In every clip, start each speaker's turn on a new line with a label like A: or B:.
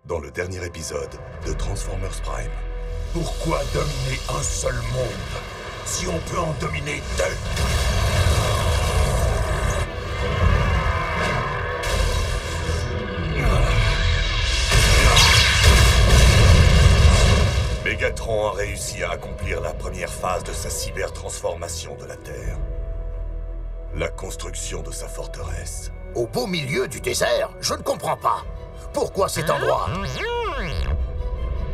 A: dans le dernier épisode de Transformers Prime.
B: Pourquoi dominer un seul monde si on peut en dominer deux?
A: Megatron a réussi à accomplir la première phase de sa cyber-transformation de la Terre. La construction de sa forteresse.
B: Au beau milieu du désert? Je ne comprends pas. Pourquoi cet endroit?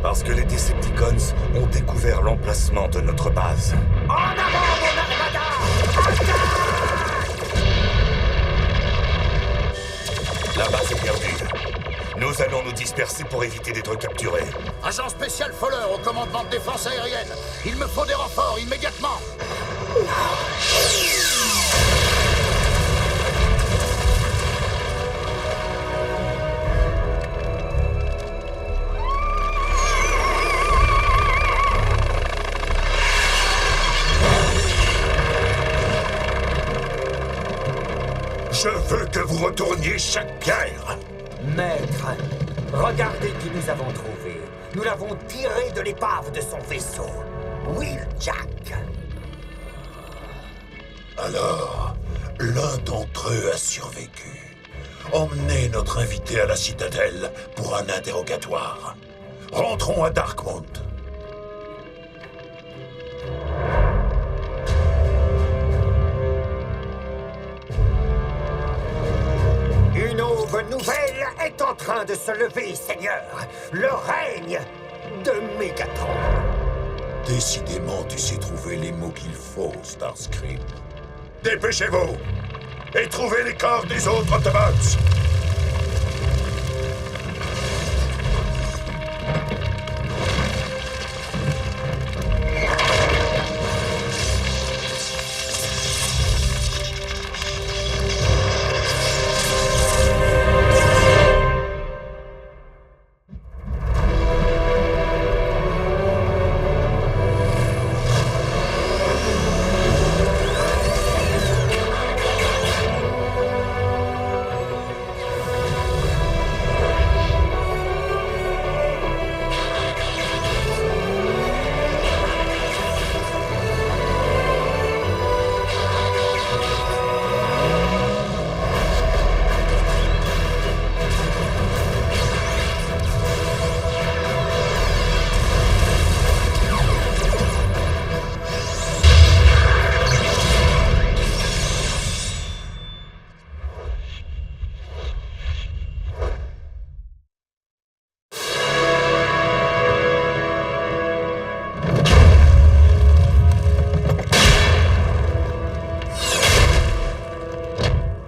A: Parce que les Decepticons ont découvert l'emplacement de notre base.
B: En avant, mon armada!
A: La base est perdue. Nous allons nous disperser pour éviter d'être capturés.
B: Agent spécial Fowler au commandement de défense aérienne. Il me faut des renforts immédiatement. Je veux que vous retourniez chaque pierre.
C: Maître, regardez qui nous avons trouvé. Nous l'avons tiré de l'épave de son vaisseau. Wheeljack.
B: Alors, l'un d'entre eux a survécu. Emmenez notre invité à la citadelle pour un interrogatoire. Rentrons à Darkmount.
C: Une aube nouvelle est en train de se lever, Seigneur. Le règne de Megatron.
B: Décidément, tu sais trouver les mots qu'il faut, Starscream. Dépêchez-vous et trouvez les corps des autres Autobots.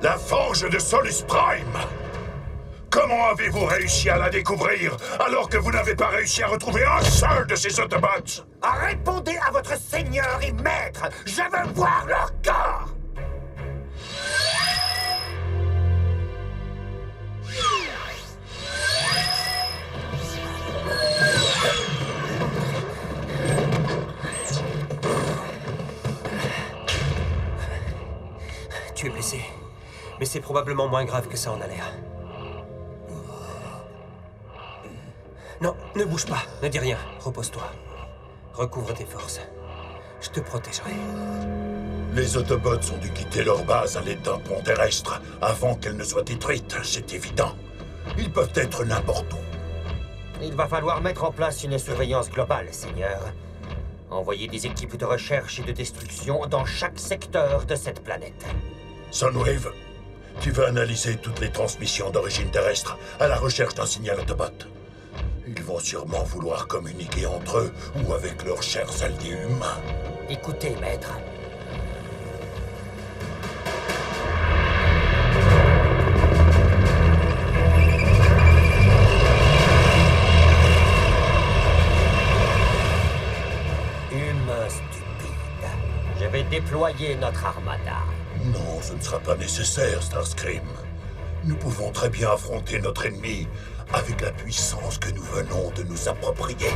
B: La forge de Solus Prime! Comment avez-vous réussi à la découvrir alors que vous n'avez pas réussi à retrouver un seul de ces Autobots?
C: Répondez à votre seigneur et maître. Je veux voir leur corps.
D: Tu es blessé, mais c'est probablement moins grave que ça en a l'air. Non, ne bouge pas, ne dis rien, repose-toi. Recouvre tes forces. Je te protégerai.
B: Les Autobots ont dû quitter leur base à l'aide d'un pont terrestre avant qu'elle ne soit détruite, c'est évident. Ils peuvent être n'importe où.
C: Il va falloir mettre en place une surveillance globale, Seigneur. Envoyer des équipes de recherche et de destruction dans chaque secteur de cette planète.
B: Sunwave, tu vas analyser toutes les transmissions d'origine terrestre à la recherche d'un signal Autobot. Ils vont sûrement vouloir communiquer entre eux ou avec leurs chers alliés humains.
C: Écoutez, maître. Humain stupide. Je vais déployer notre armada.
B: Non, ce ne sera pas nécessaire, Starscream. Nous pouvons très bien affronter notre ennemi avec la puissance que nous venons de nous approprier.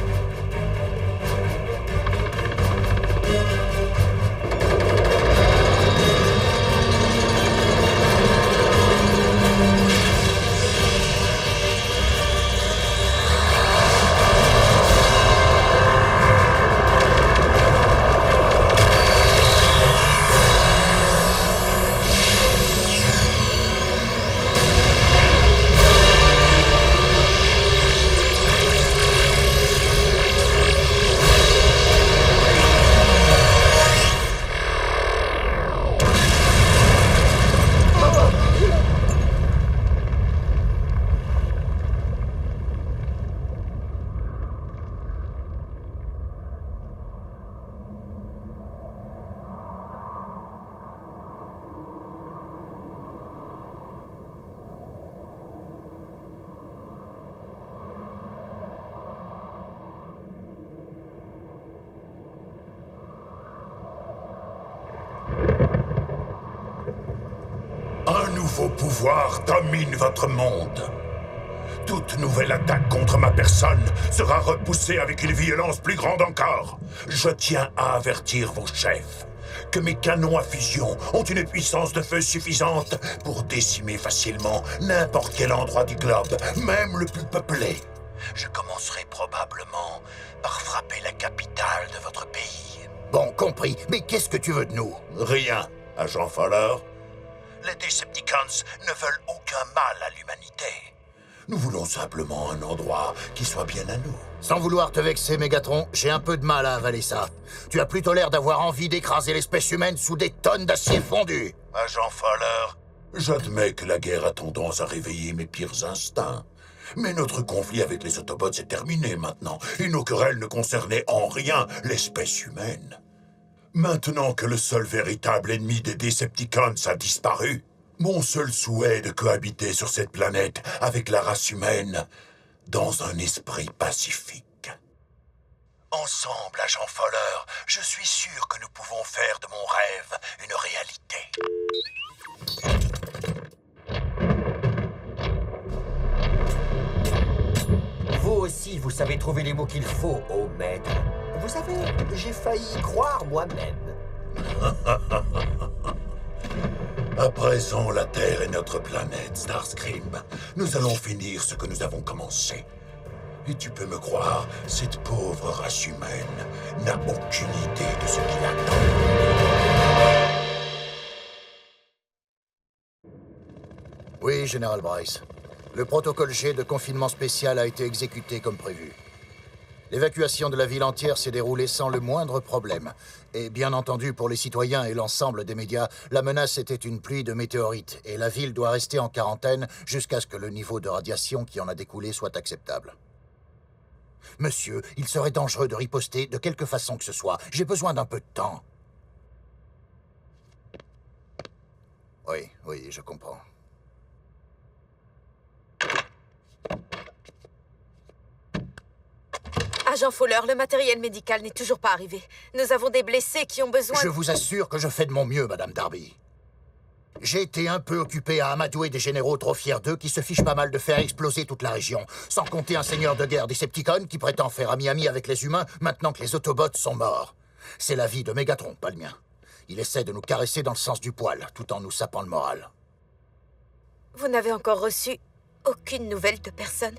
B: vos pouvoirs dominent votre monde. Toute nouvelle attaque contre ma personne sera repoussée avec une violence plus grande encore. Je tiens à avertir vos chefs que mes canons à fusion ont une puissance de feu suffisante pour décimer facilement n'importe quel endroit du globe, même le plus peuplé. Je commencerai probablement par frapper la capitale de votre pays.
E: Bon, compris. Mais qu'est-ce que tu veux de nous?
B: Rien, agent Fowler. Les Decepticons ne veulent aucun mal à l'humanité. Nous voulons simplement un endroit qui soit bien à nous.
E: Sans vouloir te vexer, Mégatron, j'ai un peu de mal à avaler ça. Tu as plutôt l'air d'avoir envie d'écraser l'espèce humaine sous des tonnes d'acier fondu.
B: Agent Fowler, j'admets que la guerre a tendance à réveiller mes pires instincts. Mais notre conflit avec les Autobots est terminé maintenant, et nos querelles ne concernaient en rien l'espèce humaine. Maintenant que le seul véritable ennemi des Decepticons a disparu, mon seul souhait est de cohabiter sur cette planète avec la race humaine dans un esprit pacifique. Ensemble, agent Fowler, je suis sûr que nous pouvons faire de mon rêve une réalité.
C: Vous aussi, vous savez trouver les mots qu'il faut, ô maître. Vous savez, j'ai failli y croire moi-même.
B: À présent, la Terre est notre planète, Starscream. Nous allons finir ce que nous avons commencé. Et tu peux me croire, cette pauvre race humaine n'a aucune idée de ce qui l'attend.
E: Oui, Général Bryce. Le protocole G de confinement spécial a été exécuté comme prévu. L'évacuation de la ville entière s'est déroulée sans le moindre problème. Et bien entendu, pour les citoyens et l'ensemble des médias, la menace était une pluie de météorites, et la ville doit rester en quarantaine jusqu'à ce que le niveau de radiation qui en a découlé soit acceptable. Monsieur, il serait dangereux de riposter de quelque façon que ce soit. J'ai besoin d'un peu de temps. Oui, je comprends.
F: Agent Fowler, le matériel médical n'est toujours pas arrivé. Nous avons des blessés qui ont besoin...
E: Je vous assure que je fais de mon mieux, Madame Darby. J'ai été un peu occupé à amadouer des généraux trop fiers d'eux qui se fichent pas mal de faire exploser toute la région, sans compter un seigneur de guerre Decepticon qui prétend faire ami-ami avec les humains maintenant que les Autobots sont morts. C'est la vie de Mégatron, pas le mien. Il essaie de nous caresser dans le sens du poil, tout en nous sapant le moral.
F: Vous n'avez encore reçu aucune nouvelle de personne?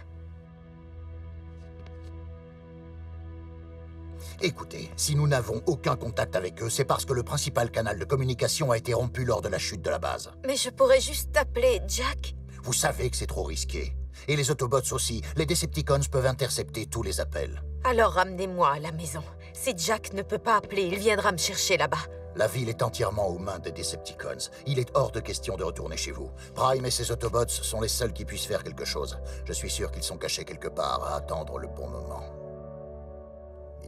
E: Écoutez, si nous n'avons aucun contact avec eux, c'est parce que le principal canal de communication a été rompu lors de la chute de la base.
F: Mais je pourrais juste appeler Jack.
E: Vous savez que c'est trop risqué. Et les Autobots aussi. Les Decepticons peuvent intercepter tous les appels.
F: Alors ramenez-moi à la maison. Si Jack ne peut pas appeler, il viendra me chercher là-bas.
E: La ville est entièrement aux mains des Decepticons. Il est hors de question de retourner chez vous. Prime et ses Autobots sont les seuls qui puissent faire quelque chose. Je suis sûr qu'ils sont cachés quelque part à attendre le bon moment.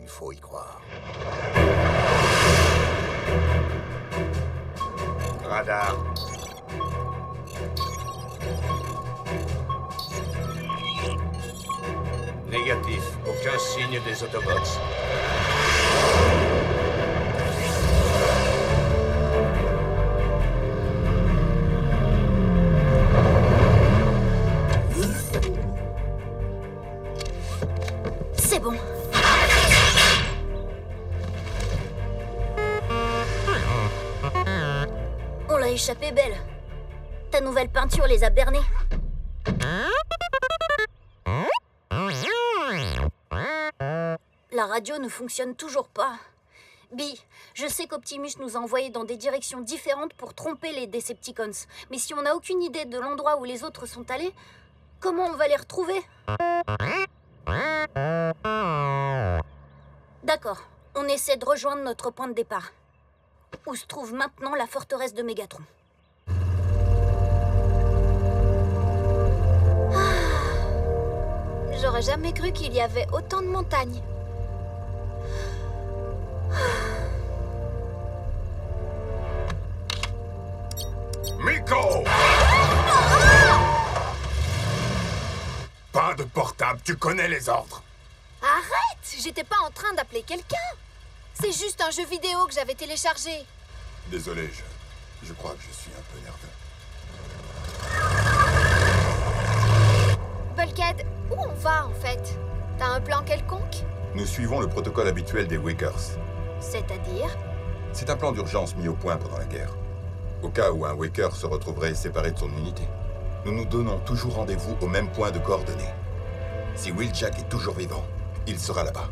E: Il faut y croire.
A: Radar.
G: Négatif. Aucun signe des Autobots.
H: C'est bon. On l'a échappé belle. Ta nouvelle peinture les a bernés. La radio ne fonctionne toujours pas. Bee, je sais qu'Optimus nous a envoyés dans des directions différentes pour tromper les Decepticons. Mais si on n'a aucune idée de l'endroit où les autres sont allés, comment on va les retrouver? D'accord, on essaie de rejoindre notre point de départ. Où se trouve maintenant la forteresse de Mégatron.
F: J'aurais jamais cru qu'il y avait autant de montagnes.
A: Miko! Pas de portable, tu connais les ordres.
F: Arrête! J'étais pas en train d'appeler quelqu'un. C'est juste un jeu vidéo que j'avais téléchargé.
A: Désolé, je crois que je suis un peu nerveux.
F: Bullkhead, où on va en fait? T'as un plan quelconque?
I: Nous suivons le protocole habituel des Wakers.
F: C'est-à-dire?
I: C'est un plan d'urgence mis au point pendant la guerre. Au cas où un Waker se retrouverait séparé de son unité. Nous nous donnons toujours rendez-vous au même point de coordonnées. Si Wheeljack est toujours vivant, il sera là-bas.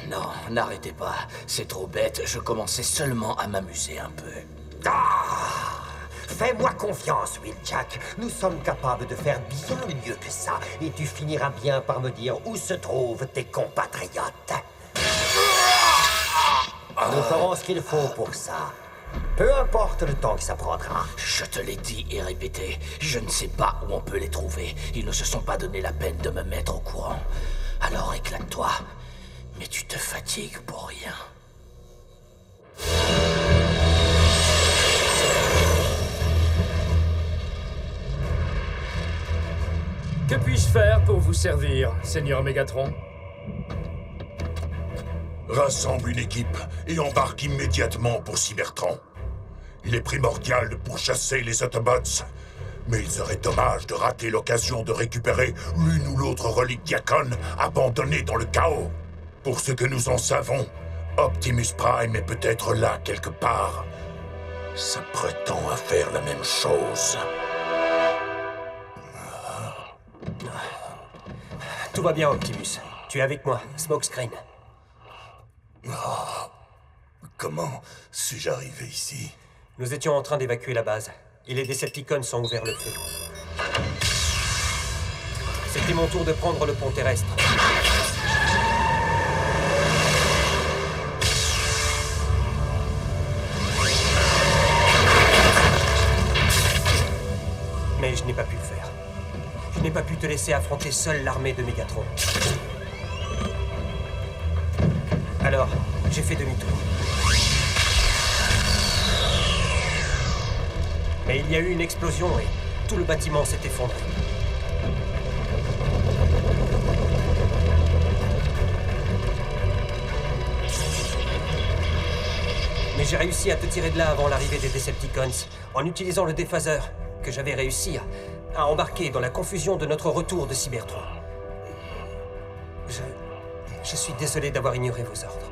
J: Non, n'arrêtez pas. C'est trop bête. Je commençais seulement à m'amuser un peu.
C: Ah! Fais-moi confiance, Wheeljack. Nous sommes capables de faire bien mieux que ça. Et tu finiras bien par me dire où se trouvent tes compatriotes. Nous ferons ce qu'il faut pour ça. Peu importe le temps que ça prendra.
J: Je te l'ai dit et répété. Je ne sais pas où on peut les trouver. Ils ne se sont pas donné la peine de me mettre au courant. Alors éclate-toi. Mais tu te fatigues pour rien.
K: Que puis-je faire pour vous servir, Seigneur Mégatron?
B: Rassemble une équipe et embarque immédiatement pour Cybertron. Il est primordial de pourchasser les Autobots, mais il serait dommage de rater l'occasion de récupérer l'une ou l'autre relique Diacon abandonnée dans le chaos. Pour ce que nous en savons, Optimus Prime est peut-être là quelque part, s'apprêtant à faire la même chose.
D: Tout va bien, Optimus. Tu es avec moi, Smokescreen.
A: Comment suis-je arrivé ici?
D: Nous étions en train d'évacuer la base. Et les Decepticons ont ouvert le feu. C'était mon tour de prendre le pont terrestre. Mais je n'ai pas pu le faire. Je n'ai pas pu te laisser affronter seul l'armée de Mégatron. Alors, j'ai fait demi-tour. Mais il y a eu une explosion et tout le bâtiment s'est effondré. Mais j'ai réussi à te tirer de là avant l'arrivée des Decepticons, en utilisant le déphaseur, que j'avais réussi à embarquer dans la confusion de notre retour de Cybertron. Je suis désolé d'avoir ignoré vos ordres.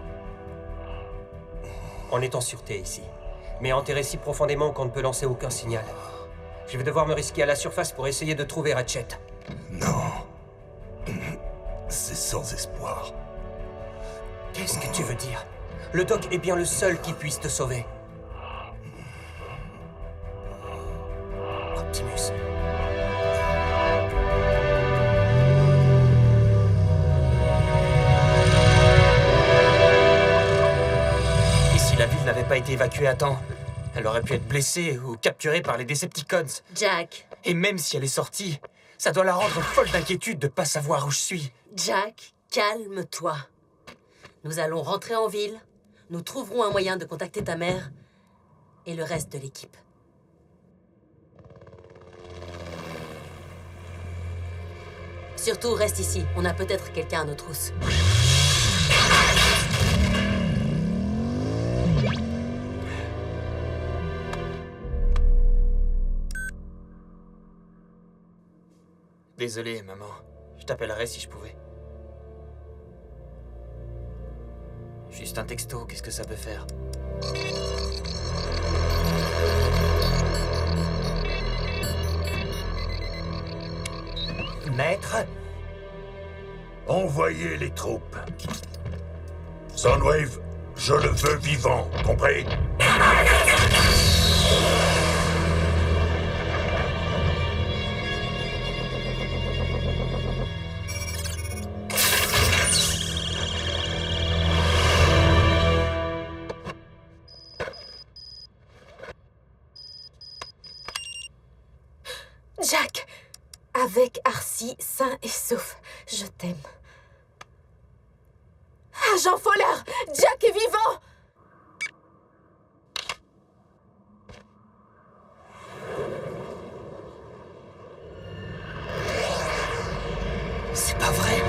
D: On est en sûreté ici, mais enterré si profondément qu'on ne peut lancer aucun signal. Je vais devoir me risquer à la surface pour essayer de trouver Ratchet.
A: Non. C'est sans espoir.
D: Qu'est-ce que tu veux dire? Le Doc est bien le seul qui puisse te sauver. Optimus.
L: Et si la ville n'avait pas été évacuée à temps, elle aurait pu être blessée ou capturée par les Decepticons.
M: Jack.
L: Et même si elle est sortie, ça doit la rendre folle d'inquiétude de pas savoir où je suis.
M: Jack, calme-toi. Nous allons rentrer en ville. Nous trouverons un moyen de contacter ta mère et le reste de l'équipe. Surtout, reste ici. On a peut-être quelqu'un à nos trousses.
L: Désolé, maman. Je t'appellerais si je pouvais. Juste un texto, qu'est-ce que ça peut faire?
C: Maître?
B: Envoyez les troupes. Soundwave, je le veux vivant, compris?
M: Jack, avec Arcee, sain et sauf, je t'aime. Agent Fowler, Jack est vivant!
L: C'est pas vrai.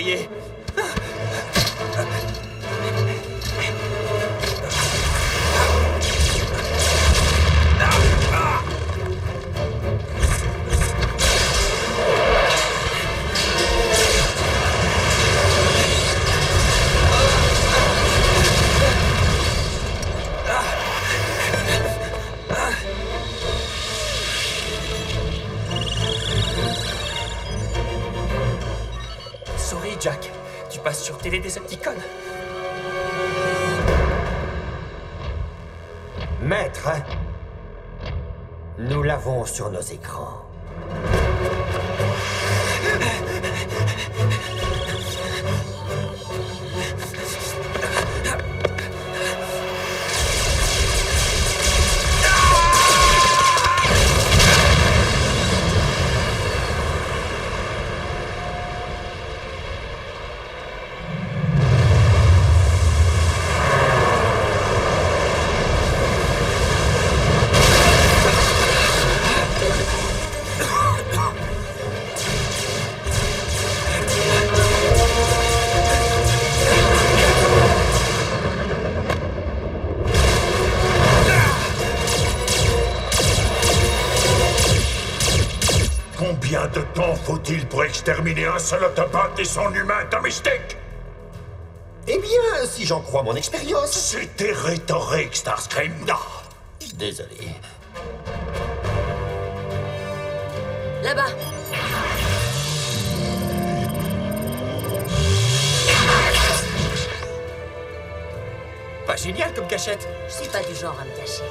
L: réveiller. Sorry, Jack. Tu passes sur Télé Decepticon.
C: Maître, nous l'avons sur nos écrans.
B: Combien de temps faut-il pour exterminer un seul Autobot et son humain domestique?
C: Eh bien, si j'en crois mon expérience...
B: C'était rhétorique, Starscream. Non.
C: Désolé.
M: Là-bas.
L: Pas génial comme cachette.
M: Je suis pas du genre à me cacher.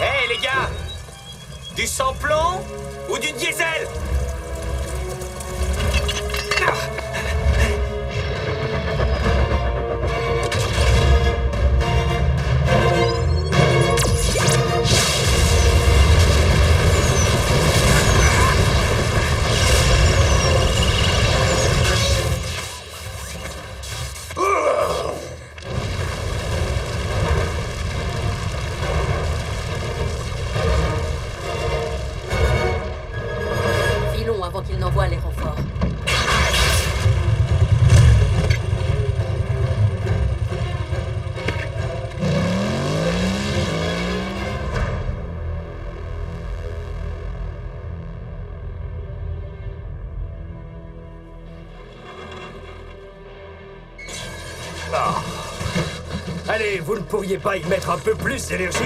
L: Hé, les gars! Du sans-plomb ou du diesel?
M: Filons avant qu'il n'envoie les renforts.
K: Allez, vous ne pourriez pas y mettre un peu plus d'énergie?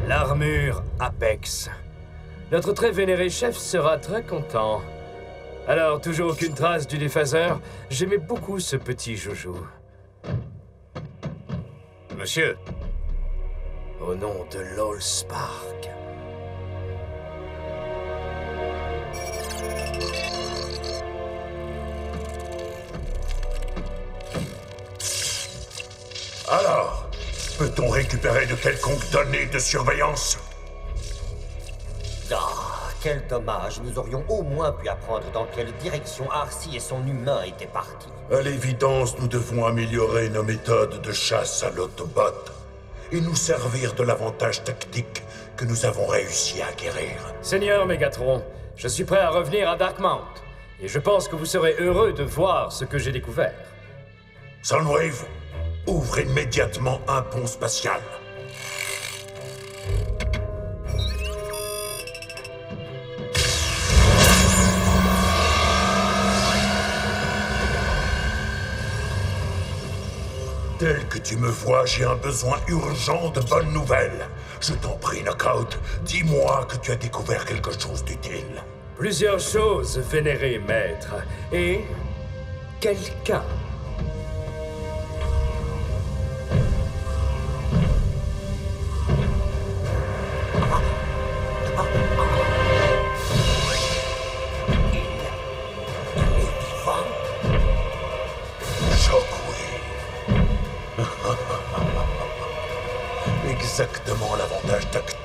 K: L'armure Apex. Notre très vénéré chef sera très content. Alors, toujours aucune trace du déphaseur? J'aimais beaucoup ce petit joujou.
G: Monsieur,
K: Au nom de l'Allspark.
B: Alors, peut-on récupérer de quelconques données de surveillance?
C: Ah, quel dommage. Nous aurions au moins pu apprendre dans quelle direction Arcee et son humain étaient partis.
B: À l'évidence, nous devons améliorer nos méthodes de chasse à l'Autobot et nous servir de l'avantage tactique que nous avons réussi à acquérir.
K: Seigneur Megatron, je suis prêt à revenir à Darkmount. Et je pense que vous serez heureux de voir ce que j'ai découvert.
B: Soundwave, ouvre immédiatement un pont spatial. Tel que tu me vois, j'ai un besoin urgent de bonnes nouvelles. Je t'en prie, Knockout, dis-moi que tu as découvert quelque chose d'utile.
K: Plusieurs choses, vénéré maître. Et... quelqu'un.
B: Exactement l'avantage tactique